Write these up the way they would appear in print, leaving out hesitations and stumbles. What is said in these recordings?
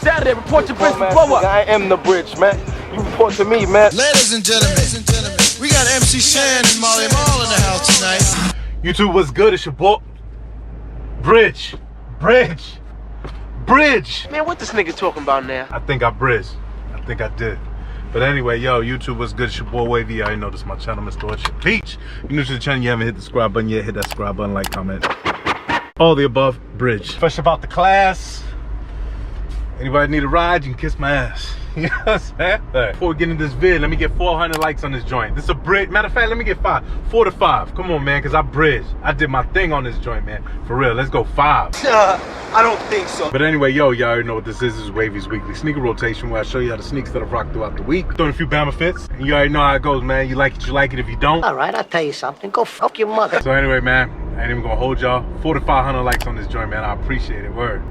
Saturday, report to bridge for blow up. I am the bridge, man. You report to me, man. Ladies and gentlemen, we got MC Shan and Molly Mall in the house tonight. YouTube, what's good? It's your boy. Bridge. Man, what this nigga talking about now? I think I bridged. I think I did. But anyway, yo, YouTube, what's good? It's your boy Wavy. I already know this is my channel, Mr. Orchard Peach. If you're new to the channel, you haven't hit the subscribe button yet, hit that subscribe button, like, comment. All the above, bridge. Fresh about the class. Anybody need a ride, you can kiss my ass. You know what I'm saying? Right. Before we get into this vid, let me get 400 likes on this joint. This is a bridge. Matter of fact, let me get 4 to 5. Come on, man, because I bridged. I did my thing on this joint, man. For real, let's go 5. I don't think so. But anyway, yo, y'all already know what this is. This is Wavy's weekly sneaker rotation, where I show you how the sneakers that I've rocked throughout the week. Throwing a few Bama fits, and you already know how it goes, man. You like it, you like it. If you don't, all right, I'll tell you something. Go fuck your mother. So anyway, man, I ain't even gonna hold y'all. 400 to 500 likes on this joint, man. I appreciate it. Word.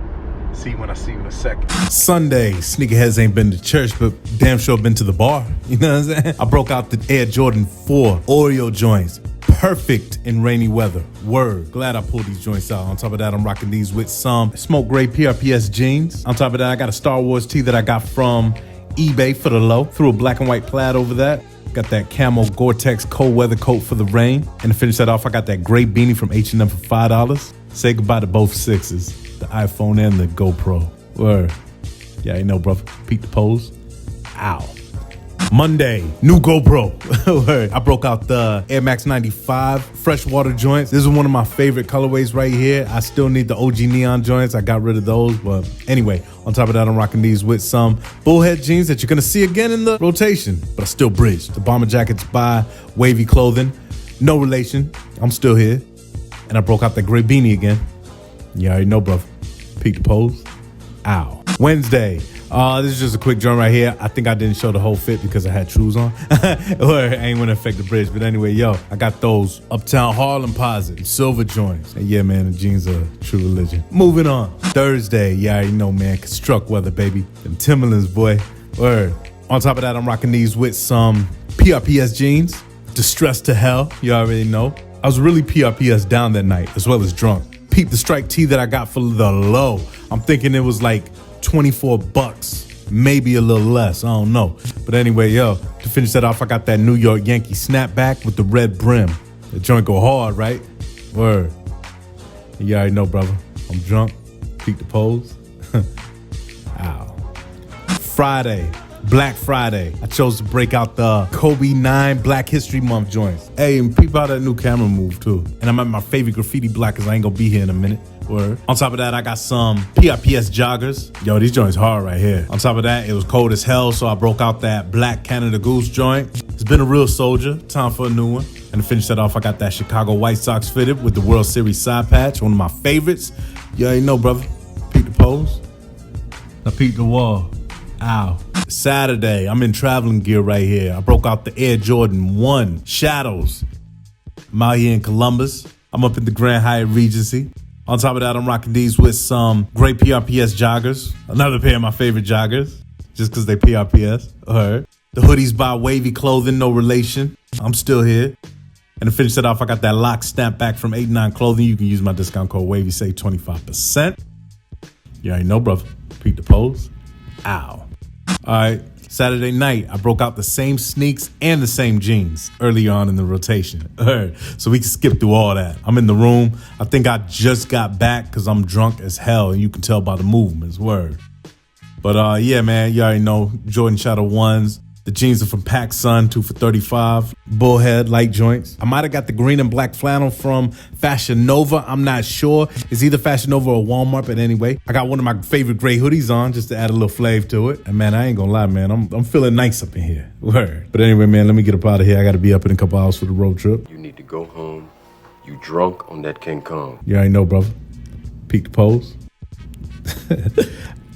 See you when I see you in a second. Sunday, sneakerheads ain't been to church, but damn sure been to the bar. You know what I'm saying? I broke out the Air Jordan 4 Oreo joints. Perfect in rainy weather. Word. Glad I pulled these joints out. On top of that, I'm rocking these with some smoke gray PRPS jeans. On top of that, I got a Star Wars tee that I got from eBay for the low. Threw a black and white plaid over that. Got that camo Gore-Tex cold weather coat for the rain. And to finish that off, I got that gray beanie from H&M for $5. Say goodbye to both sixes, the iPhone and the GoPro. Word. Yeah, you know, brother. Peep the pose. Ow. Monday, new GoPro. Word. I broke out the Air Max 95 freshwater joints. This is one of my favorite colorways right here. I still need the OG neon joints. I got rid of those, but anyway, on top of that, I'm rocking these with some bullhead jeans that you're gonna see again in the rotation, but I still bridged. The bomber jackets by Wavy Clothing. No relation. I'm still here. And I broke out that gray beanie again. You already know, brother. Peek the pose. Ow. Wednesday. This is just a quick joint right here. I think I didn't show the whole fit because I had shoes on. Or it ain't gonna affect the bridge. But anyway, yo, I got those Uptown Harlem Posit silver joints. And yeah, man, the jeans are true religion. Moving on. Thursday. You already know, man. Construct weather, baby. Them Timberlands, boy. Word. On top of that, I'm rocking these with some PRPS jeans. Distressed to hell. You already know. I was really PRPS down that night, as well as drunk. Peep the strike tee that I got for the low. I'm thinking it was like $24, maybe a little less, I don't know. But anyway, yo, to finish that off, I got that New York Yankee snapback with the red brim. The joint go hard, right? Word. You already know, brother. I'm drunk. Peep the pose. Ow. Friday. Black Friday. I chose to break out the Kobe 9 Black History Month joints. Hey, and peep out that new camera move too. And I'm at my favorite graffiti black because I ain't gonna be here in a minute. Word. On top of that, I got some PRPS joggers. Yo, these joints hard right here. On top of that, it was cold as hell, so I broke out that Black Canada Goose joint. It's been a real soldier. Time for a new one. And to finish that off, I got that Chicago White Sox fitted with the World Series side patch. One of my favorites. You already know, brother. Peep the pose. Now peep the wall. Ow. Saturday, I'm in traveling gear right here. I broke out the Air Jordan 1 Shadows. I'm out here in Columbus. I'm up in the Grand Hyatt Regency. On top of that, I'm rocking these with some great PRPS joggers. Another pair of my favorite joggers, just because they PRPS. Alright. The hoodies by Wavy Clothing, no relation. I'm still here. And to finish that off, I got that lock snapback from 89 Clothing. You can use my discount code WAVY, save 25%. You already know, brother. Peep the pose. Ow. All right, Saturday night, I broke out the same sneaks and the same jeans earlier on in the rotation. All right, so we can skip through all that. I'm in the room. I think I just got back because I'm drunk as hell, and you can tell by the movements. Word. But yeah, man, you already know Jordan Shadow 1s. The jeans are from PacSun, 2 for $35. Bullhead, light joints. I might have got the green and black flannel from Fashion Nova. I'm not sure. It's either Fashion Nova or Walmart, but anyway. I got one of my favorite gray hoodies on just to add a little flavor to it. And man, I ain't gonna lie, man. I'm feeling nice up in here. Word. But anyway, man, let me get up out of here. I gotta be up in a couple hours for the road trip. You need to go home. You drunk on that King Kong. You already know, brother. Peek the pose.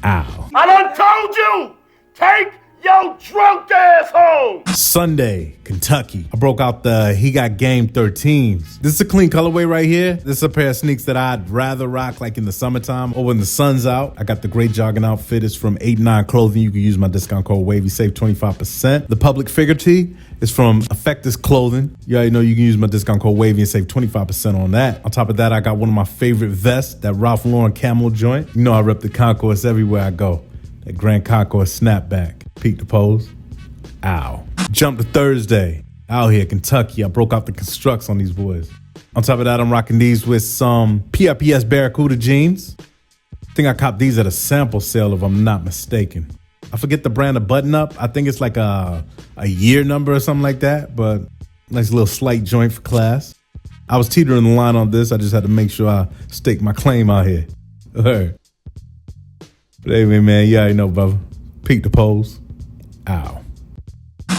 Ow. I done told you! Take yo drunk ass home! Sunday, Kentucky. I broke out the He Got Game 13s. This is a clean colorway right here. This is a pair of sneaks that I'd rather rock like in the summertime or when the sun's out. I got the great jogging outfit. It's from 89 Clothing. You can use my discount code WAVY, save 25%. The public figure tee is from Effectus Clothing. You already know you can use my discount code WAVY and save 25% on that. On top of that, I got one of my favorite vests, that Ralph Lauren camel joint. You know I rep the concourse everywhere I go. That Grand Concourse snapback. Peep the pose. Ow. Jump to Thursday. Out here, Kentucky. I broke out the constructs on these boys. On top of that, I'm rocking these with some PRPS Barracuda jeans. I think I copped these at a sample sale if I'm not mistaken. I forget the brand of button up. I think it's like a year number or something like that, but nice little slight joint for class. I was teetering the line on this. I just had to make sure I stake my claim out here. But anyway, man, you already know, brother. Peep the pose. Ow.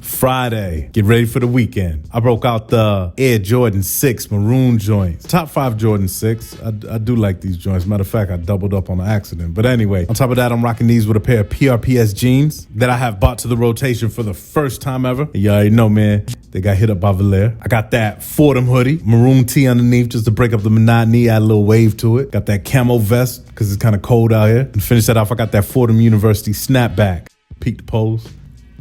Friday, get ready for the weekend. I broke out the Air Jordan 6 maroon joints. Top 5 Jordan 6. I do like these joints. Matter of fact, I doubled up on an accident. But anyway, on top of that, I'm rocking these with a pair of PRPS jeans that I have bought to the rotation for the first time ever. You already know, man. They got hit up by Valère. I got that Fordham hoodie, maroon tee underneath just to break up the monotony, add a little wave to it. Got that camo vest because it's kind of cold out here. And to finish that off, I got that Fordham University snapback. Peep the pose.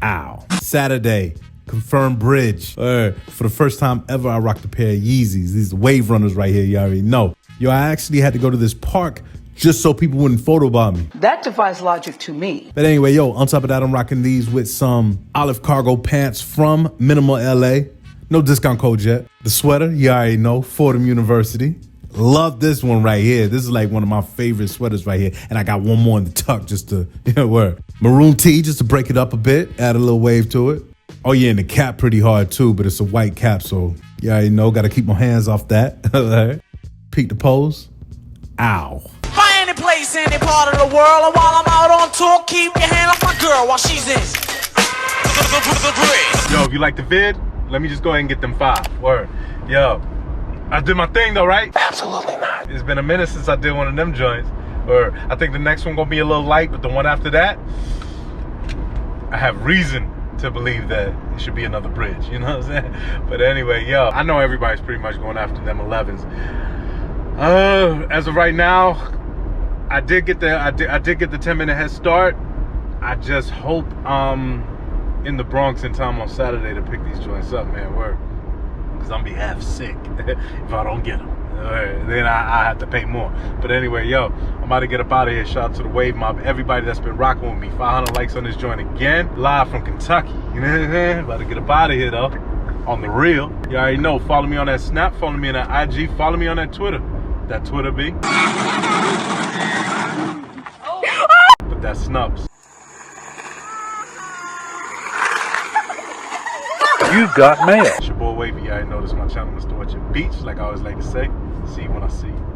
Ow. Saturday, confirmed bridge. For the first time ever, I rocked a pair of Yeezys. These wave runners right here, you already know. Yo, I actually had to go to this park just so people wouldn't photobomb me. That defies logic to me. But anyway, yo, on top of that, I'm rocking these with some olive cargo pants from Minimal LA. No discount code yet. The sweater, you already know, Fordham University. Love this one right here. This is like one of my favorite sweaters right here. And I got one more in the tuck just to, work. Maroon tee just to break it up a bit, add a little wave to it. Oh yeah, and the cap pretty hard too, but it's a white cap, so you already know, gotta keep my hands off that. Peek the pose. Ow. By any place, any part of the world, and while I'm out on tour, keep your hand off my girl while she's in. Yo, if you like the vid, let me just go ahead and get them 5. Word. Yo, I did my thing though, right? Absolutely not. It's been a minute since I did one of them joints. Or I think the next one gonna be a little light, but the one after that, I have reason to believe that it should be another bridge, you know what I'm saying? But anyway, yo, I know everybody's pretty much going after them 11s. As of right now, I did get the 10-minute head start. I just hope in the Bronx in time on Saturday to pick these joints up, man. Word. Because I'm be half sick if I don't get them. Then I have to pay more. But anyway, yo, I'm about to get up out of here. Shout out to the Wave Mob, everybody that's been rocking with me. 500 likes on this joint again, live from Kentucky. You know what I'm saying? About to get up out of here though, on the real. You already know. Follow me on that Snap. Follow me on that IG. Follow me on that Twitter. That Twitter be. But that's Snubs. You got mail. It's your boy Wavy. I already know this is my channel, Mr. What Your Beach, like I always like to say. See you when I see you.